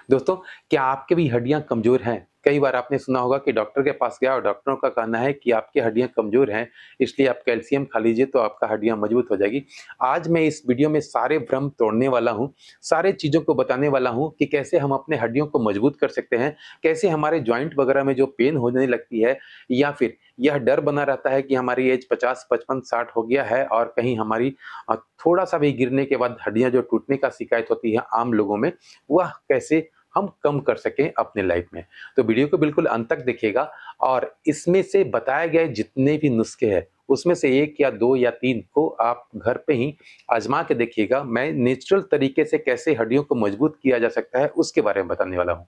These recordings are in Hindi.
दोस्तों, क्या आपकी भी हड्डियाँ कमज़ोर हैं? कई बार आपने सुना होगा कि डॉक्टर के पास गया और डॉक्टरों का कहना है कि आपकी हड्डियाँ कमज़ोर हैं, इसलिए आप कैल्शियम खा लीजिए तो आपका हड्डियाँ मज़बूत हो जाएगी। आज मैं इस वीडियो में सारे भ्रम तोड़ने वाला हूँ, सारे चीज़ों को बताने वाला हूँ कि कैसे हम अपने हड्डियों को मज़बूत कर सकते हैं, कैसे हमारे जॉइंट वगैरह में जो पेन होने लगती है या फिर यह डर बना रहता है कि हमारी एज 50, 55, 60 हो गया है और कहीं हमारी थोड़ा-सा भी गिरने के बाद हड्डियाँ जो टूटने का शिकायत होती है आम लोगों में, वह कैसे हम कम कर सकें अपने लाइफ में। तो वीडियो को बिल्कुल अंत तक देखिएगा और इसमें से बताए गए जितने भी नुस्खे हैं, उसमें से 1 या 2 या 3 को आप घर पे ही आज़मा के देखिएगा। मैं नेचुरल तरीके से कैसे हड्डियों को मजबूत किया जा सकता है, उसके बारे में बताने वाला हूँ।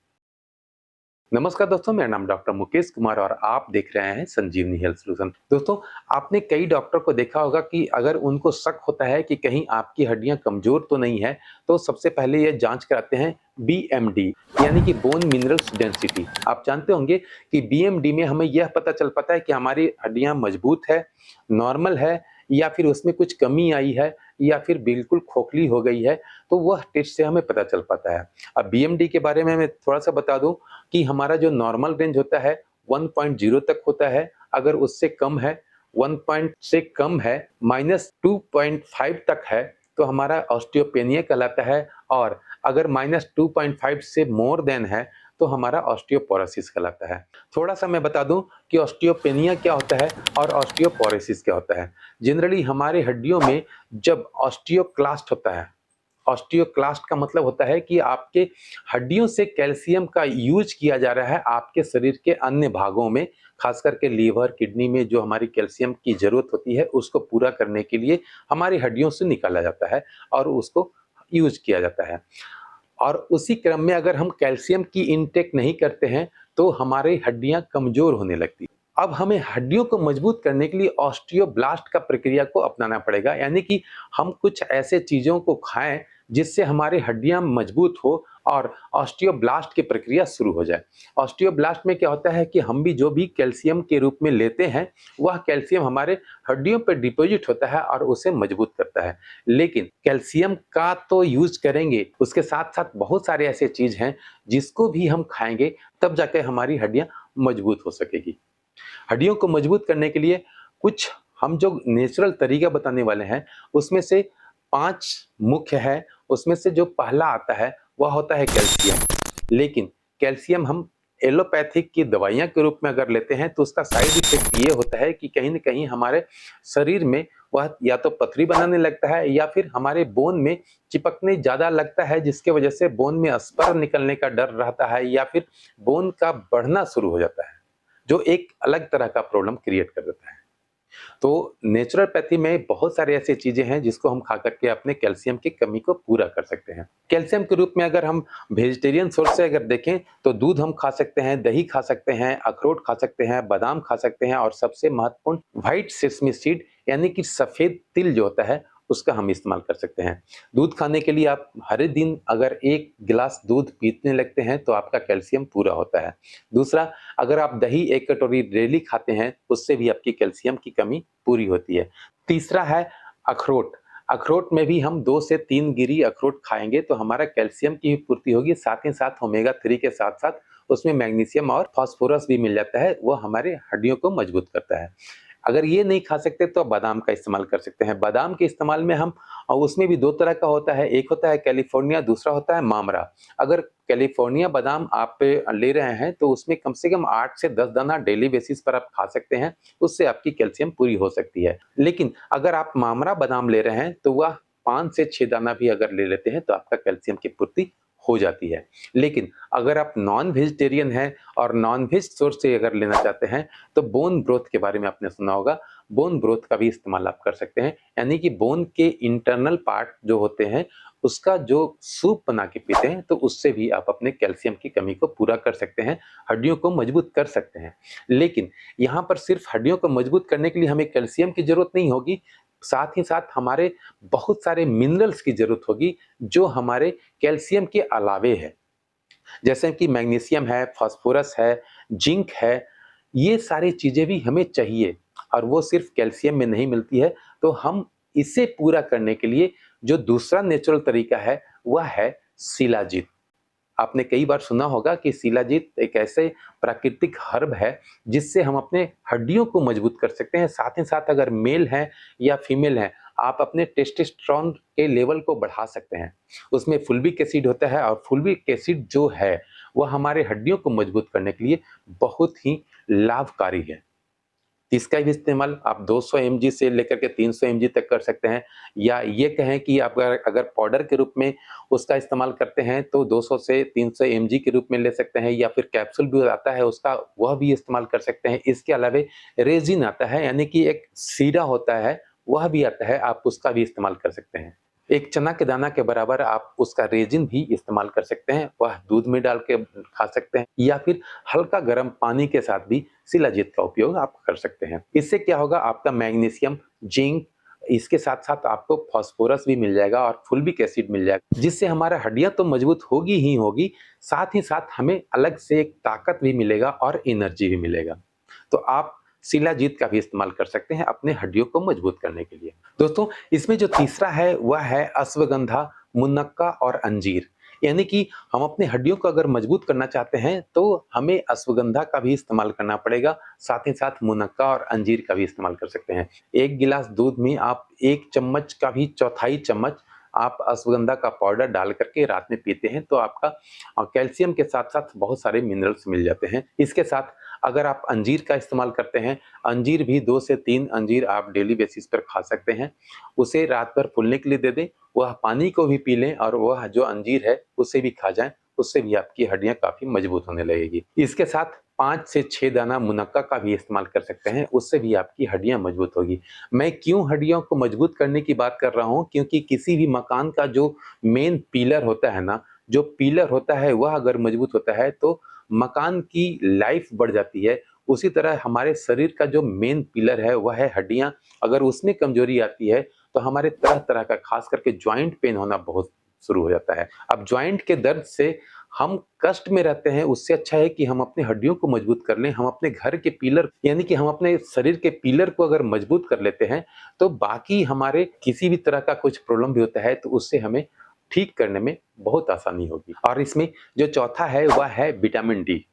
नमस्कार दोस्तों, मेरा नाम डॉक्टर मुकेश कुमार और आप देख रहे हैं संजीवनी हेल्थ सॉल्यूशन। दोस्तों, आपने कई डॉक्टर को देखा होगा कि अगर उनको शक होता है कि कहीं आपकी हड्डियां कमजोर तो नहीं है, तो सबसे पहले ये जांच कराते हैं बीएमडी, यानी कि बोन मिनरल्स डेंसिटी। आप जानते होंगे कि बीएमडी में हमें यह पता चल पाता है कि हमारी हड्डियां मजबूत है, नॉर्मल है या फिर उसमें कुछ कमी आई है या फिर बिल्कुल खोखली हो गई है, तो वह टेस्ट से हमें पता चल पाता है। अब बीएमडी के बारे में मैं थोड़ा-सा बता दूं कि हमारा जो नॉर्मल रेंज होता है 1.0 तक होता है, अगर उससे कम है 1 पॉइंट से कम है -2.5 तक है तो हमारा ऑस्टियोपेनिया कहलाता है और अगर -2.5 से मोर देन है तो हमारा ऑस्टियोपोरोसिस कहलाता है। थोड़ा-सा मैं बता दूं कि ऑस्टियोपेनिया क्या होता है और ऑस्टियोपोरोसिस क्या होता है। जनरली हमारे हड्डियों में जब ऑस्टियोक्लास्ट होता है, ऑस्टियोक्लास्ट का मतलब होता है कि आपके हड्डियों से कैल्शियम का यूज किया जा रहा है आपके शरीर के अन्य भागों में, खास करके लीवर, किडनी में जो हमारी कैल्शियम की ज़रूरत होती है, उसको पूरा करने के लिए हमारी हड्डियों से निकाला जाता है और उसको यूज किया जाता है। और उसी क्रम में अगर हम कैल्शियम की इनटेक नहीं करते हैं, तो हमारी हड्डियाँ कमज़ोर होने लगती हैं। अब हमें हड्डियों को मजबूत करने के लिए ऑस्टियोब्लास्ट का प्रक्रिया को अपनाना पड़ेगा, यानी कि हम कुछ ऐसे चीज़ों को खाएँ जिससे हमारी हड्डियाँ मजबूत हो और ऑस्टियोब्लास्ट की प्रक्रिया शुरू हो जाए। ऑस्टियोब्लास्ट में क्या होता है कि हम भी जो भी कैल्शियम के रूप में लेते हैं, वह कैल्शियम हमारे हड्डियों पे डिपॉज़िट होता है और उसे मजबूत करता है। लेकिन कैल्शियम का तो यूज़ करेंगे, उसके साथ-साथ बहुत सारे ऐसे चीज़ हैं जिसको भी हम खाएँगे तब जाके हमारी हड्डियाँ मजबूत हो सकेगी। हड्डियों को मजबूत करने के लिए कुछ हम जो नेचुरल तरीका बताने वाले हैं, उसमें से 5 मुख्य है। उसमें से जो पहला आता है, वह होता है कैल्शियम। लेकिन कैल्शियम हम एलोपैथिक की दवाइयाँ के रूप में अगर लेते हैं, तो उसका साइड इफ़ेक्ट ये होता है कि कहीं न कहीं हमारे शरीर में वह या तो पथरी बनाने लगता है या फिर हमारे बोन में चिपकने ज़्यादा लगता है, जिसकी वजह से बोन में स्पर निकलने का डर रहता है या फिर बोन का बढ़ना शुरू हो जाता है, जो एक अलग तरह का प्रॉब्लम क्रिएट कर देता है। तो नेचुरोपैथी में बहुत सारी ऐसी चीज़ें हैं जिसको हम खा कर के अपने कैल्शियम की कमी को पूरा कर सकते हैं। कैल्शियम के रूप में अगर हम वेजिटेरियन सोर्स से अगर देखें तो दूध हम खा सकते हैं, दही खा सकते हैं, अखरोट खा सकते हैं, बादाम खा सकते हैं और सबसे महत्वपूर्ण व्हाइट सेसमी सीड, यानी कि सफ़ेद तिल जो होता है, उसका हम इस्तेमाल कर सकते हैं। दूध खाने के लिए आप हर दिन अगर 1 गिलास दूध पीने लगते हैं तो आपका कैल्शियम पूरा होता है। दूसरा, अगर आप दही 1 कटोरी डेली खाते हैं, उससे भी आपकी कैल्शियम की कमी पूरी होती है। तीसरा है अखरोट। अखरोट में भी हम 2 से 3 गिरी अखरोट खाएँगे तो हमारा कैल्शियम की भी पूर्ति होगी, साथ ही साथ ओमेगा 3 के साथ-साथ उसमें मैग्नीशियम और फास्फोरस भी मिल जाता है, वो हमारे हड्डियों को मजबूत करता है। अगर ये नहीं खा सकते तो आप बादाम का इस्तेमाल कर सकते हैं। बादाम के इस्तेमाल में हम उसमें भी 2 तरह का होता है, एक होता है कैलिफोर्निया, दूसरा होता है मामरा। अगर कैलिफोर्निया बादाम आप ले रहे हैं तो उसमें कम से कम 8 से 10 दाना डेली बेसिस पर आप खा सकते हैं, उससे आपकी कैल्शियम पूरी हो सकती है। लेकिन अगर आप मामरा बादाम ले रहे हैं तो वह 5 से 6 दाना भी अगर ले लेते हैं तो आपका कैल्शियम की पूर्ति हो जाती है। लेकिन अगर आप नॉन वेजिटेरियन हैं और नॉन वेज सोर्स से अगर लेना चाहते हैं तो बोन ब्रोथ के बारे में आपने सुना होगा। बोन ब्रोथ का भी इस्तेमाल आप कर सकते हैं, यानी कि बोन के इंटरनल पार्ट जो होते हैं, उसका जो सूप बना के पीते हैं, तो उससे भी आप अपने कैल्शियम की कमी को पूरा कर सकते हैं, हड्डियों को मजबूत कर सकते हैं। लेकिन यहाँ पर सिर्फ हड्डियों को मजबूत करने के लिए हमें कैल्शियम की ज़रूरत नहीं होगी, साथ ही साथ हमारे बहुत सारे मिनरल्स की ज़रूरत होगी, जो हमारे कैल्शियम के अलावे है। जैसे कि मैग्नीशियम है, फास्फोरस है, जिंक है, ये सारी चीज़ें भी हमें चाहिए और वो सिर्फ कैल्शियम में नहीं मिलती है। तो हम इसे पूरा करने के लिए जो दूसरा नेचुरल तरीका है, वह है शिलाजीत। आपने कई बार सुना होगा कि शिलाजीत एक ऐसे प्राकृतिक हर्ब है जिससे हम अपने हड्डियों को मजबूत कर सकते हैं। साथ ही साथ अगर मेल हैं या फीमेल हैं, आप अपने टेस्टोस्टेरोन के लेवल को बढ़ा सकते हैं। उसमें फुल्विक एसिड होता है और फुल्विक एसिड जो है वह हमारे हड्डियों को मजबूत करने के लिए बहुत ही लाभकारी है। इसका भी इस्तेमाल आप 200 एमजी से लेकर के 300 एमजी तक कर सकते हैं, या ये कहें कि आप अगर अगर पाउडर के रूप में उसका इस्तेमाल करते हैं तो 200 से 300 एमजी के रूप में ले सकते हैं, या फिर कैप्सूल भी आता है उसका, वह भी इस्तेमाल कर सकते हैं। इसके अलावा रेजिन आता है, यानी कि एक सीरा होता है, वह भी आता है, आप उसका भी इस्तेमाल कर सकते हैं। एक चना के दाना के बराबर आप उसका रेजिन भी इस्तेमाल कर सकते हैं, वह दूध में डाल के खा सकते हैं, या फिर हल्का गर्म पानी के साथ भी शिलाजीत का उपयोग आप कर सकते हैं। इससे क्या होगा, आपका मैग्नीशियम, जिंक, इसके साथ साथ आपको फास्फोरस भी मिल जाएगा और फुल्विक एसिड मिल जाएगा, जिससे हमारा हड्डियां तो मजबूत होगी ही होगी, साथ ही साथ हमें अलग से एक ताकत भी मिलेगा और एनर्जी भी मिलेगा। तो आप शिलाजीत का भी इस्तेमाल कर सकते हैं अपने हड्डियों को मजबूत करने के लिए। दोस्तों, इसमें जो तीसरा है वह है अश्वगंधा, मुनक्का और अंजीर। यानी कि हम अपने हड्डियों को अगर मजबूत करना चाहते हैं तो हमें अश्वगंधा का भी इस्तेमाल करना पड़ेगा, साथ ही साथ मुनक्का और अंजीर का भी इस्तेमाल कर सकते हैं। 1 गिलास दूध में आप 1 चम्मच का भी चौथाई चम्मच आप अश्वगंधा का पाउडर डाल करके रात में पीते हैं तो आपका कैल्शियम के साथ साथ बहुत सारे मिनरल्स मिल जाते हैं। इसके साथ अगर आप अंजीर का इस्तेमाल करते हैं, अंजीर भी 2 से 3 अंजीर आप डेली बेसिस पर खा सकते हैं। उसे रात भर फूलने के लिए दे दें, वह पानी को भी पी लें और वह जो अंजीर है उसे भी खा जाएँ, उससे भी आपकी हड्डियाँ काफ़ी मजबूत होने लगेगी। इसके साथ 5 से 6 दाना मुनक्का का भी इस्तेमाल कर सकते हैं, उससे भी आपकी हड्डियाँ मजबूत होगी। मैं क्यों हड्डियों को मजबूत करने की बात कर रहा हूँ, क्योंकि किसी भी मकान का जो मेन पिलर होता है ना, जो पिलर होता है वह अगर मजबूत होता है तो मकान की लाइफ बढ़ जाती है। उसी तरह हमारे शरीर का जो मेन पिलर है वह है हड्डियाँ, अगर उसमें कमजोरी आती है तो हमारे तरह-तरह का खास करके जॉइंट पेन होना बहुत शुरू हो जाता है। अब जॉइंट के दर्द से हम कष्ट में रहते हैं, उससे अच्छा है कि हम अपनी हड्डियों को मजबूत कर लें। हम अपने घर के पिलर, यानी कि हम अपने शरीर के पिलर को अगर मजबूत कर लेते हैं तो बाकी हमारे किसी भी तरह का कुछ प्रॉब्लम भी होता है तो उससे हमें ठीक करने में बहुत आसानी होगी। और इसमें जो चौथा है वह है विटामिन डी।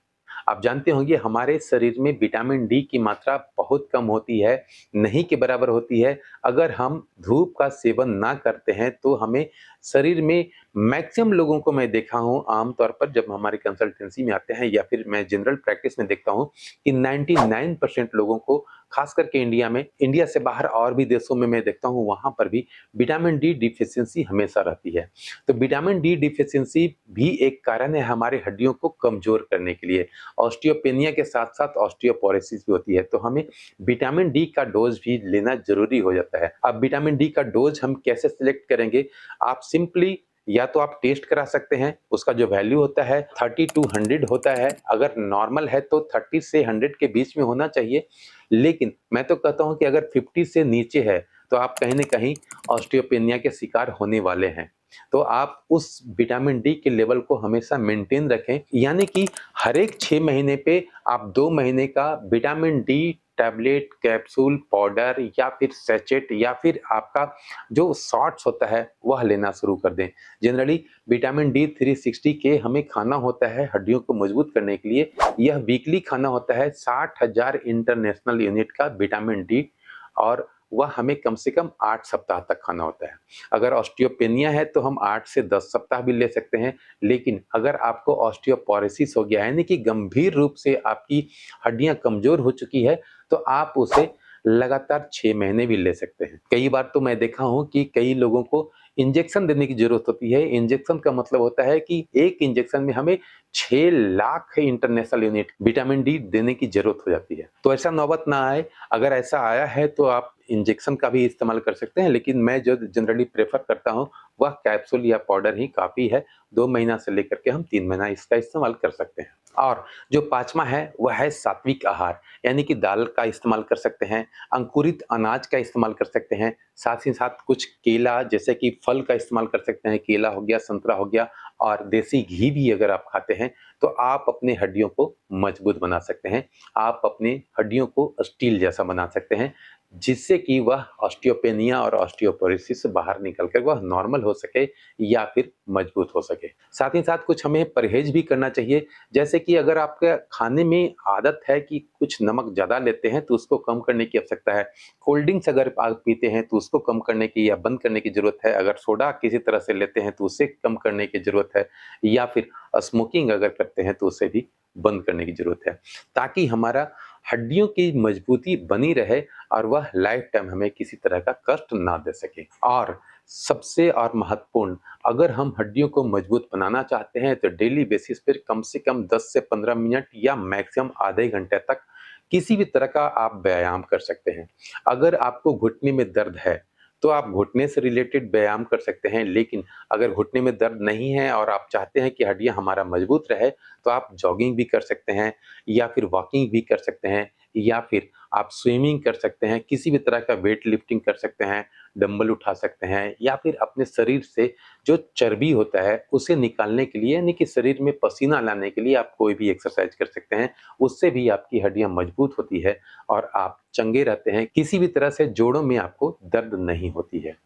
आप जानते होंगे हमारे शरीर में विटामिन डी की मात्रा बहुत कम होती है, नहीं के बराबर होती है। अगर हम धूप का सेवन ना करते हैं तो हमें शरीर में, मैक्सिमम लोगों को मैं देखा हूँ आमतौर पर जब हमारी कंसल्टेंसी में आते हैं या फिर मैं जनरल प्रैक्टिस में देखता हूँ कि 99% लोगों को, खास करके इंडिया में, इंडिया से बाहर और भी देशों में मैं देखता हूँ वहाँ पर भी विटामिन डी डिफिशियंसी हमेशा रहती है। तो विटामिन डी डिफिशियंसी भी एक कारण है हमारे हड्डियों को कमजोर करने के लिए। ऑस्टियोपेनिया के साथ-साथ ऑस्टियोपोरोसिस भी होती है, तो हमें विटामिन डी का डोज़ भी लेना ज़रूरी हो जाता है। अब विटामिन डी का डोज़ हम कैसे सिलेक्ट करेंगे? आप सिंपली या तो आप टेस्ट करा सकते हैं, उसका जो वैल्यू होता है 30 टू 100 होता है, अगर नॉर्मल है तो 30 से 100 के बीच में होना चाहिए। लेकिन मैं तो कहता हूँ कि अगर 50 से नीचे है, तो आप कहीं न कहीं ऑस्टियोपेनिया के शिकार होने वाले हैं। तो आप उस विटामिन डी के लेवल को हमेशा मेंटेन रखें, यानी कि हर एक 6 महीने पे आप 2 महीने का vitamin D tablet, capsule, powder या फिर सैचेट या फिर आपका जो शॉट्स होता है वह लेना शुरू कर दें। जनरली विटामिन डी 360 के हमें खाना होता है हड्डियों को मजबूत करने के लिए, यह वीकली खाना होता है 60,000 इंटरनेशनल यूनिट का विटामिन डी, और वह हमें कम से कम 8 सप्ताह तक खाना होता है। अगर ऑस्टियोपेनिया है तो हम 8 से 10 सप्ताह भी ले सकते हैं, लेकिन अगर आपको ऑस्टियोपोरोसिस हो गया है, यानी कि गंभीर रूप से आपकी हड्डियाँ कमज़ोर हो चुकी है, तो आप उसे लगातार 6 महीने भी ले सकते हैं। कई बार तो मैं देखा हूँ कि कई लोगों को इंजेक्शन देने की ज़रूरत होती है। इंजेक्शन का मतलब होता है कि एक इंजेक्शन में हमें 6 lakh international unit vitamin D देने की ज़रूरत हो जाती है। तो ऐसा नौबत ना आए, अगर ऐसा आया है तो आप इंजेक्शन का भी इस्तेमाल कर सकते हैं, लेकिन मैं जो जनरली प्रेफ़र करता हूँ वह कैप्सूल या पाउडर ही काफ़ी है। 2 महीना से लेकर के हम 3 महीना इसका इस्तेमाल कर सकते हैं। और जो 5वां है वह है सात्विक आहार, यानी कि दाल का इस्तेमाल कर सकते हैं, अंकुरित अनाज का इस्तेमाल कर सकते हैं, साथ ही साथ कुछ केला जैसे कि फल का इस्तेमाल कर सकते हैं, केला हो गया, संतरा हो गया, और देसी घी भी अगर आप खाते हैं तो आप अपने हड्डियों को मजबूत बना सकते हैं। आप अपनी हड्डियों को स्टील जैसा बना सकते हैं। जिससे कि वह ऑस्टियोपेनिया और ऑस्टियोपोरोसिस से बाहर निकल कर वह नॉर्मल हो सके या फिर मजबूत हो सके। साथ ही साथ कुछ हमें परहेज भी करना चाहिए, जैसे कि अगर आपके खाने में आदत है कि कुछ नमक ज़्यादा लेते हैं तो उसको कम करने की आवश्यकता है। कोल्ड ड्रिंक्स अगर आप पीते हैं तो उसको कम करने की या बंद करने की ज़रूरत है। अगर सोडा किसी तरह से लेते हैं तो उसे कम करने की ज़रूरत है, या फिर स्मोकिंग अगर करते हैं तो उसे भी बंद करने की ज़रूरत है, ताकि हमारा हड्डियों की मजबूती बनी रहे और वह लाइफ टाइम हमें किसी तरह का कष्ट ना दे सके। और सबसे और महत्वपूर्ण, अगर हम हड्डियों को मजबूत बनाना चाहते हैं तो डेली बेसिस पर कम से कम 10 से 15 मिनट या मैक्सिमम आधे घंटे तक किसी भी तरह का आप व्यायाम कर सकते हैं। अगर आपको घुटने में दर्द है तो आप घुटने से रिलेटेड व्यायाम कर सकते हैं, लेकिन अगर घुटने में दर्द नहीं है और आप चाहते हैं कि हड्डियां हमारा मजबूत रहे तो आप जॉगिंग भी कर सकते हैं, या फिर वॉकिंग भी कर सकते हैं, या फिर आप स्विमिंग कर सकते हैं, किसी भी तरह का वेट लिफ्टिंग कर सकते हैं, डंबल उठा सकते हैं, या फिर अपने शरीर से जो चर्बी होता है उसे निकालने के लिए, यानी कि शरीर में पसीना लाने के लिए आप कोई भी एक्सरसाइज कर सकते हैं। उससे भी आपकी हड्डियां मजबूत होती है और आप चंगे रहते हैं, किसी भी तरह से जोड़ों में आपको दर्द नहीं होती है।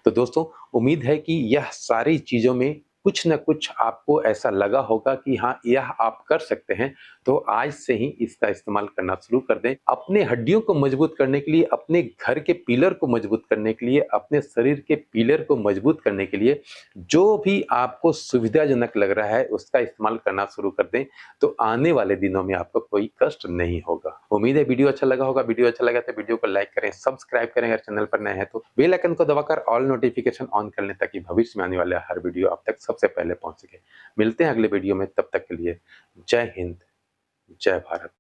तो दोस्तों, उम्मीद है कि यह सारी चीज़ों में कुछ न कुछ आपको ऐसा लगा होगा कि हाँ, यह आप कर सकते हैं। तो आज से ही इसका इस्तेमाल करना शुरू कर दें। अपने हड्डियों को मजबूत करने के लिए, अपने घर के पिलर को मजबूत करने के लिए, अपने शरीर के पिलर को मजबूत करने के लिए जो भी आपको सुविधाजनक लग रहा है उसका इस्तेमाल करना शुरू कर दें। तो आने वाले दिनों में आपको कोई कष्ट नहीं होगा। उम्मीद है वीडियो अच्छा लगा होगा। वीडियो अच्छा लगा तो वीडियो को लाइक करें, सब्सक्राइब करें, अगर चैनल पर नए हैं तो बेल आइकन को दबाकर ऑल नोटिफिकेशन ऑन कर लें, ताकि भविष्य में आने वाला हर वीडियो आप तक सबसे पहले पहुंच सके। मिलते हैं अगले वीडियो में, तब तक के लिए जय हिंद, जय भारत।